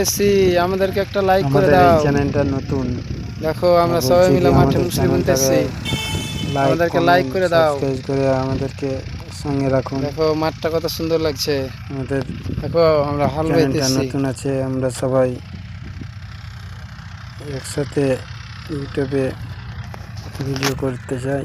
AC আমাদেরকে একটা like করে আমাদের এই দাও। চ্যানেলটা নতুন, দেখো আমরা সবাই বলছি কি মিলে মাঠে আমাদের মুসলি চ্যানেলটাকে বুনতেছি, লাইক, আমাদেরকে লাইক কমেন্ট, করে দাও। সাবস্ক্রাইব করে আমাদেরকে সঙ্গে রাখুন। দেখো মাঠটা কত সুন্দর লাগছে। আমাদের দেখো আমরা হাল চ্যানেলটা বাইতেছি। নতুন আছে, আমরা সবাই একসাথে ইউটিউবে ভিডিও করতে চাই।